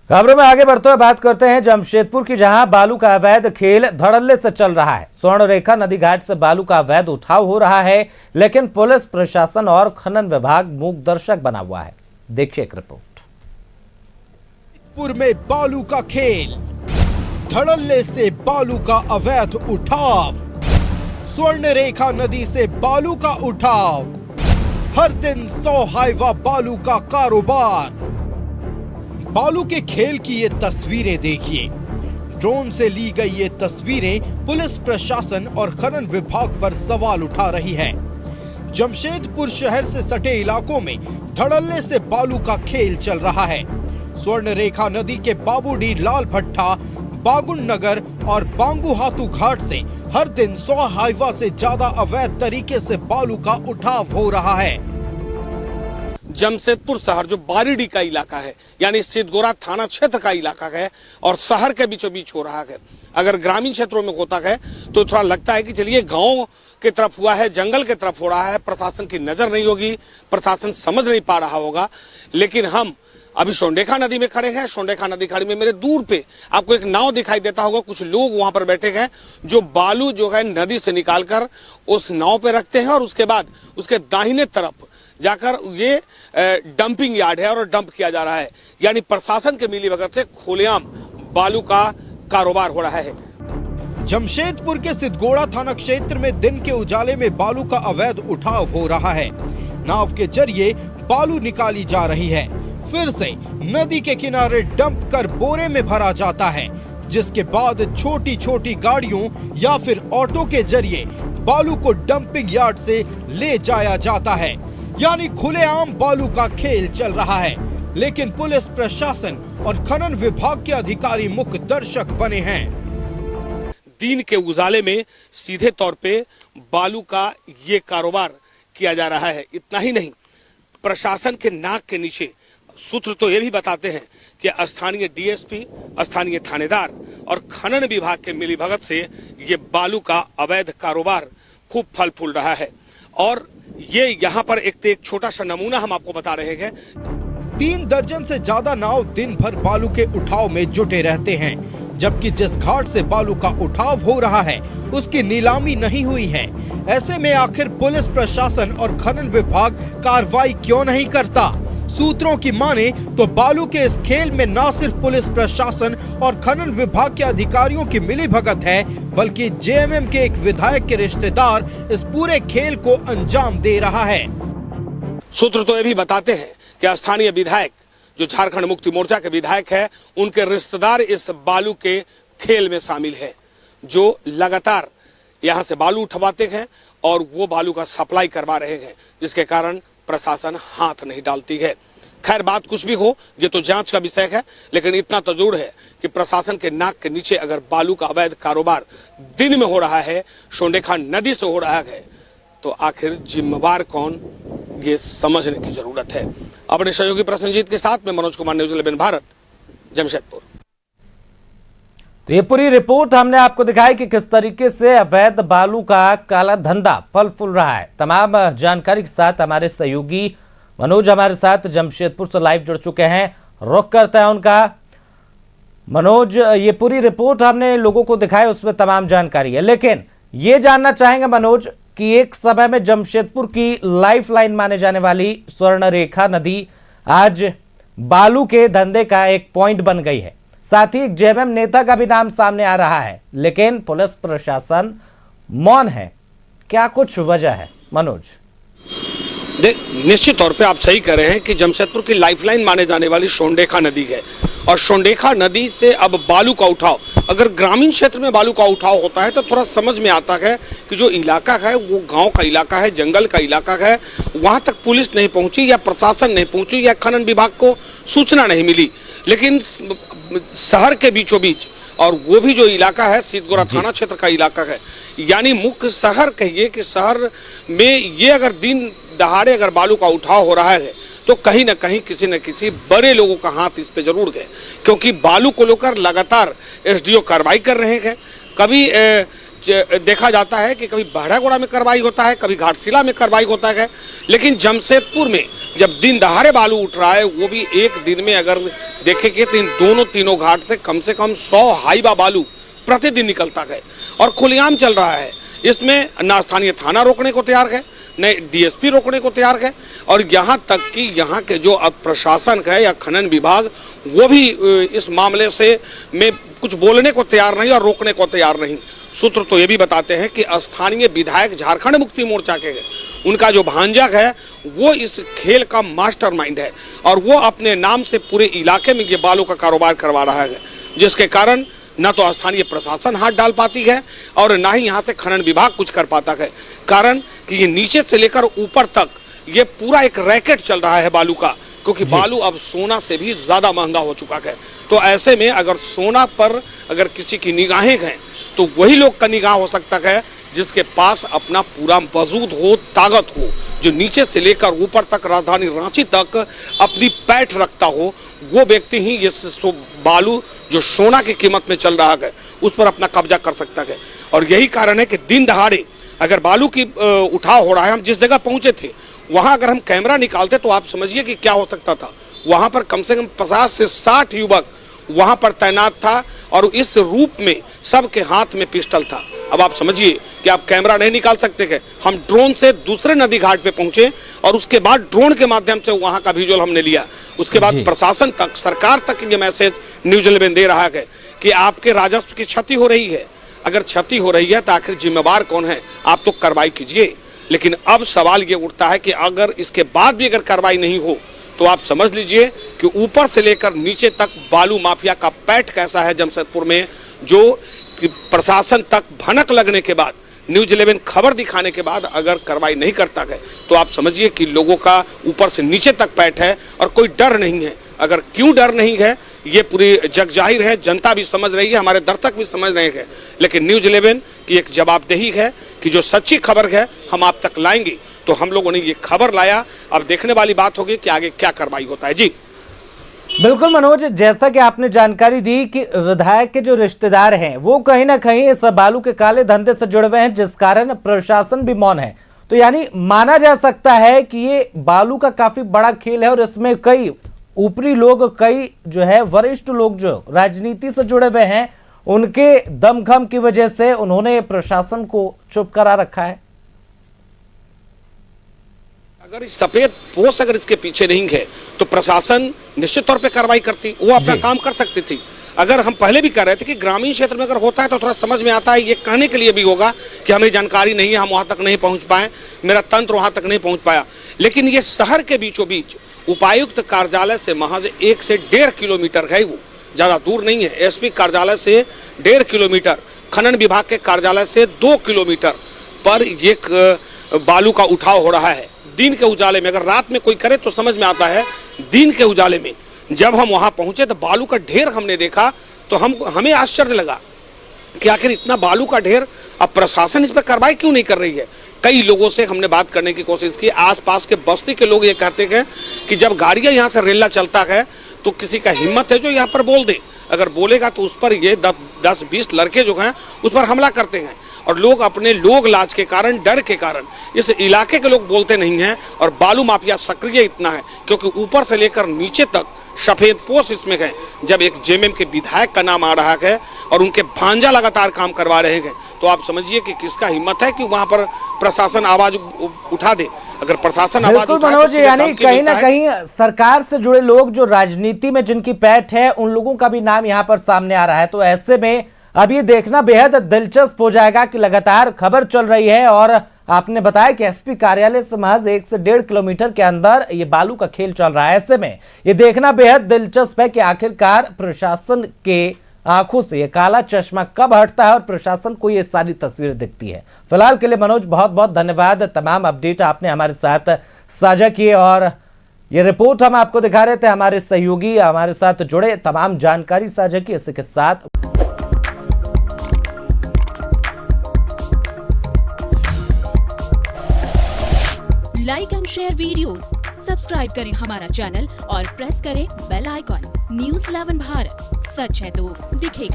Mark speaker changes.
Speaker 1: खबरों में आगे बढ़ते हुए बात करते हैं जमशेदपुर की, जहां बालू का अवैध खेल धड़ल्ले से चल रहा है। स्वर्ण रेखा नदी घाट से बालू का अवैध उठाव हो रहा है, लेकिन पुलिस प्रशासन और खनन विभाग मूक दर्शक बना हुआ है। देखिए एक रिपोर्ट।
Speaker 2: जमशेदपुर में बालू का खेल, धड़ल्ले से बालू का अवैध उठाव, स्वर्ण रेखा नदी से बालू का उठाव, हर दिन 100 हाइवा बालू का कारोबार। बालू के खेल की ये तस्वीरें देखिए। ड्रोन से ली गई ये तस्वीरें पुलिस प्रशासन और खनन विभाग पर सवाल उठा रही है। जमशेदपुर शहर से सटे इलाकों में धड़ल्ले से बालू का खेल चल रहा है। स्वर्ण रेखा नदी के बाबूडी, लाल भट्टा, बागुन नगर और बांगू हाथू घाट से हर दिन 100 हाइवा से ज्यादा अवैध तरीके से बालू का उठाव हो रहा है।
Speaker 3: जमशेदपुर शहर जो बारीडी का इलाका है, यानी सिद्धगोरा थाना क्षेत्र का इलाका है और शहर के बीचों बीच हो रहा है। अगर ग्रामीण क्षेत्रों में होता है तो थोड़ा लगता है कि चलिए गांव की तरफ हुआ है, जंगल की तरफ हो रहा है, प्रशासन की नजर नहीं होगी, प्रशासन समझ नहीं पा रहा होगा। लेकिन हम अभी सोंडेखा नदी में खड़े हैं। सोंडेखा नदी खाड़ी में मेरे दूर पे आपको एक नाव दिखाई देता होगा। कुछ लोग वहां पर बैठे हैं जो बालू जो है नदी से निकालकर उस नाव पे रखते हैं और उसके बाद उसके दाहिने तरफ जाकर ये डंपिंग यार्ड है और डंप किया जा रहा है। यानी प्रशासन के मिलीभगत से खुलेआम बालू का कारोबार हो रहा है।
Speaker 2: जमशेदपुर के सिद्धगोरा थाना क्षेत्र में दिन के उजाले में बालू का अवैध उठाव हो रहा है। नाव के जरिए बालू निकाली जा रही है, फिर से नदी के किनारे डंप कर बोरे में भरा जाता है, जिसके बाद छोटी छोटी गाड़ियों या फिर ऑटो के जरिए बालू को डंपिंग यार्ड से ले जाया जाता है। यानी खुलेआम बालू का खेल चल रहा है। लेकिन पुलिस प्रशासन और खनन विभाग के अधिकारी मुख्य दर्शक बने हैं।
Speaker 3: दिन के उजाले में सीधे तौर पे बालू का ये कारोबार किया जा रहा है। इतना ही नहीं, प्रशासन के नाक के नीचे सूत्र तो ये भी बताते हैं कि स्थानीय डीएसपी, स्थानीय थानेदार और खनन विभाग के मिलीभगत से ये बालू का अवैध कारोबार खूब फल फूल रहा है। और ये यहाँ पर एक छोटा सा नमूना हम आपको बता रहे हैं।
Speaker 2: 3 दर्जन से ज्यादा नाव दिन भर बालू के उठाव में जुटे रहते हैं, जबकि जिस घाट से बालू का उठाव हो रहा है उसकी नीलामी नहीं हुई है। ऐसे में आखिर पुलिस प्रशासन और खनन विभाग कार्रवाई क्यों नहीं करता? सूत्रों की माने तो बालू के इस खेल में न सिर्फ पुलिस प्रशासन और खनन विभाग के अधिकारियों की मिलीभगत है, बल्कि जेएमएम के एक विधायक के रिश्तेदार इस पूरे खेल को अंजाम दे रहा है।
Speaker 3: सूत्र तो ये भी बताते हैं कि स्थानीय विधायक जो झारखंड मुक्ति मोर्चा के विधायक है, उनके रिश्तेदार इस बालू के खेल में शामिल है, जो लगातार यहां से बालू उठवाते हैं और वो बालू का सप्लाई करवा रहे हैं, जिसके कारण प्रशासन हाथ नहीं डालती है। खैर, बात कुछ भी हो, ये तो जांच का विषय है, लेकिन इतना तो जरूर है कि प्रशासन के नाक के नीचे अगर बालू का अवैध कारोबार दिन में हो रहा है, सोंडेखा नदी से हो रहा है, तो आखिर जिम्मेवार कौन, ये समझने की जरूरत है। अपने सहयोगी प्रसन्नजीत के साथ में मनोज कुमार, न्यूज़ 11 भारत, जमशेदपुर।
Speaker 1: तो ये पूरी रिपोर्ट हमने आपको दिखाई कि किस तरीके से अवैध बालू का काला धंधा फल फूल रहा है। तमाम जानकारी के साथ हमारे सहयोगी मनोज हमारे साथ जमशेदपुर से लाइव जुड़ चुके हैं। रुख करता है उनका। मनोज, ये पूरी रिपोर्ट हमने लोगों को दिखाई, उसमें तमाम जानकारी है, लेकिन ये जानना चाहेंगे मनोज कि एक समय में जमशेदपुर की लाइफलाइन माने जाने वाली स्वर्ण रेखा नदी आज बालू के धंधे का एक पॉइंट बन गई है। साथ ही जेएमएम नेता का भी नाम सामने आ रहा है, लेकिन पुलिस प्रशासन मौन है। क्या कुछ वजह है मनोज?
Speaker 3: निश्चित तौर पे आप सही कह रहे हैं कि जमशेदपुर की लाइफलाइन माने जाने वाली सोंडेखा नदी है और सोंडेखा नदी से अब बालू का उठाव, अगर ग्रामीण क्षेत्र में बालू का उठाव होता है तो थोड़ा समझ में आता है कि जो इलाका है वो गांव का इलाका है, जंगल का इलाका है, वहां तक पुलिस नहीं पहुंची या प्रशासन नहीं पहुंची या खनन विभाग को सूचना नहीं मिली। लेकिन शहर के बीचों बीच, और वो भी जो इलाका है सिद्धगोरा थाना क्षेत्र का इलाका है, यानी मुख्य शहर कहिए कि शहर में ये अगर दिन दहाड़े अगर बालू का उठाव हो रहा है तो कहीं ना कहीं किसी न किसी बड़े लोगों का हाथ इस पे जरूर है, क्योंकि बालू को लेकर लगातार एसडीओ कार्रवाई कर रहे हैं। कभी देखा जाता है कि कभी बहरागोड़ा में कार्रवाई होता है, कभी घाटशिला में कार्रवाई होता है, लेकिन जमशेदपुर में जब दिन दहाड़े बालू उठ रहा है, वो भी एक दिन में अगर देखेंगे तो तीनों घाट से कम 100 हाईवा बालू प्रतिदिन निकलता है और खुलेआम चल रहा है। इसमें ना स्थानीय थाना रोकने को तैयार है, न डीएसपी रोकने को तैयार है, और यहाँ तक कि यहाँ के जो अब प्रशासन है या खनन विभाग, वो भी इस मामले से में कुछ बोलने को तैयार नहीं और रोकने को तैयार नहीं। सूत्र तो ये भी बताते हैं कि स्थानीय विधायक झारखंड मुक्ति मोर्चा के उनका जो भांजा है वो इस खेल का मास्टरमाइंड है और वो अपने नाम से पूरे इलाके में ये बालू का कारोबार करवा रहा है, जिसके कारण न तो स्थानीय प्रशासन हाथ डाल पाती है और न ही यहाँ से खनन विभाग कुछ कर पाता है। कारण कि ये नीचे से लेकर ऊपर तक ये पूरा एक रैकेट चल रहा है बालू का, क्योंकि बालू अब सोना से भी ज्यादा महंगा हो चुका है। तो ऐसे में अगर सोना पर अगर किसी की निगाहें हैं तो वही लोग का निगाह हो सकता है जिसके पास अपना पूरा वजूद हो, ताकत हो, जो नीचे से लेकर ऊपर तक राजधानी रांची तक अपनी पैठ रखता हो, वो व्यक्ति ही ये बालू जो सोना की कीमत में चल रहा है उस पर अपना कब्जा कर सकता है। और यही कारण है कि दिन दहाड़े अगर बालू की उठाव हो रहा है, हम जिस जगह पहुंचे थे वहां अगर हम कैमरा निकालते तो आप समझिए कि क्या हो सकता था। वहां पर कम से कम 50 से 60 युवक वहां पर तैनात था और इस रूप में सबके हाथ में पिस्टल था। अब आप समझिए कि आप कैमरा नहीं निकाल सकते हैं। हम ड्रोन से दूसरे नदी घाट पे पहुंचे और उसके बाद ड्रोन के माध्यम से वहां का विजुअल हमने लिया। उसके बाद प्रशासन तक, सरकार तक ये मैसेज न्यूज़ 11 दे रहा है कि आपके राजस्व की क्षति हो रही है। अगर क्षति हो रही है तो आखिर जिम्मेवार कौन है? आप तो कार्रवाई कीजिए। लेकिन अब सवाल ये उठता है कि अगर इसके बाद भी अगर कार्रवाई नहीं हो तो आप समझ लीजिए कि ऊपर से लेकर नीचे तक बालू माफिया का पैठ कैसा है जमशेदपुर में, जो प्रशासन तक भनक लगने के बाद, न्यूज़ 11 खबर दिखाने के बाद अगर कार्रवाई नहीं करता है तो आप समझिए कि लोगों का ऊपर से नीचे तक पैठ है और कोई डर नहीं है। अगर क्यों डर नहीं है ये पूरी जग जाहिर है, जनता भी समझ रही है, हमारे दर्शक भी समझ रहे हैं। लेकिन न्यूज़ 11 की एक जवाबदेही है कि जो सच्ची खबर है हम आप तक लाएंगे। तो हम लोगों ने ये खबर लाया, अब देखने वाली बात होगी कि आगे क्या कार्रवाई होता है। जी
Speaker 1: बिल्कुल मनोज, जैसा कि आपने जानकारी दी कि विधायक के जो रिश्तेदार हैं वो कहीं ना कहीं इस बालू के काले धंधे से जुड़े हुए हैं, जिस कारण प्रशासन भी मौन है। तो यानी माना जा सकता है कि ये बालू का काफी बड़ा खेल है और इसमें कई ऊपरी लोग, कई जो है वरिष्ठ लोग जो राजनीति से जुड़े हुए हैं, उनके दमखम की वजह से उन्होंने प्रशासन को चुप करा रखा है।
Speaker 3: अगर इस सफेद पोस्ट अगर इसके पीछे नहीं है तो प्रशासन निश्चित तौर पे कार्रवाई करती, वो अपना काम कर सकती थी। अगर हम पहले भी कर रहे थे कि ग्रामीण क्षेत्र में अगर होता है तो थोड़ा समझ में आता है, ये कहने के लिए भी होगा कि हमें जानकारी नहीं है, हम वहां तक नहीं पहुंच पाए, मेरा तंत्र वहां तक नहीं पहुंच पाया। लेकिन ये शहर के बीचों बीच उपायुक्त कार्यालय से महज 1 से 1.5 किलोमीटर है, वो ज्यादा दूर नहीं है। एसपी कार्यालय से 1.5 किलोमीटर, खनन विभाग के कार्यालय से 2 किलोमीटर पर ये बालू का उठाव हो रहा है। दिन के उजाले में, अगर रात में कोई करे तो समझ में आता है, दिन के उजाले में जब हम वहां पहुंचे तो बालू का ढेर हमने देखा तो हमें आश्चर्य लगा कि आखिर इतना बालू का ढेर, अब प्रशासन इस पर कार्रवाई क्यों नहीं कर रही है। कई लोगों से हमने बात करने की कोशिश की, आसपास के बस्ती के लोग ये कहते हैं कि जब गाड़ियां यहां से रेला चलता है तो किसी का हिम्मत है जो यहाँ पर बोल दे, अगर बोलेगा तो उस पर ये 10-20 लड़के जो हैं उस पर हमला करते हैं। और लोग अपने लोग लाज के कारण, डर के कारण इस इलाके के लोग बोलते नहीं हैं। और बालू माफिया सक्रिय इतना है क्योंकि ऊपर से लेकर नीचे तक सफेद पोश इसमें है। जब एक जेएमएम के विधायक का नाम आ रहा है और उनके भांजा लगातार काम करवा रहे हैं तो आप समझिए कि किसका हिम्मत है कि वहां पर प्रशासन आवाज उठा दे। अगर प्रशासन आवाज उठाए
Speaker 1: मनोज,
Speaker 3: तो
Speaker 1: यानी कहीं ना कहीं सरकार से जुड़े लोग जो राजनीति में जिनकी पैठ है उन लोगों का भी नाम यहाँ पर सामने आ रहा है। तो ऐसे में अब ये देखना बेहद दिलचस्प हो जाएगा कि लगातार खबर चल रही है और आपने बताया कि एसपी कार्यालय से महज 1 से 1.5 किलोमीटर के अंदर ये बालू का खेल चल रहा है। ऐसे में ये देखना बेहद दिलचस्प है कि आखिरकार प्रशासन के आंखों से ये काला चश्मा कब हटता है और प्रशासन को ये सारी तस्वीर दिखती है। फिलहाल के लिए मनोज बहुत बहुत धन्यवाद, तमाम अपडेट आपने हमारे साथ साझा किए और ये रिपोर्ट हम आपको दिखा रहे थे। हमारे सहयोगी हमारे साथ जुड़े, तमाम जानकारी साझा की। इसी के साथ
Speaker 4: like and share videos, subscribe करें हमारा चैनल और प्रेस करें बेल आइकॉन। न्यूज़ 11 भारत, सच है तो दिखेगा।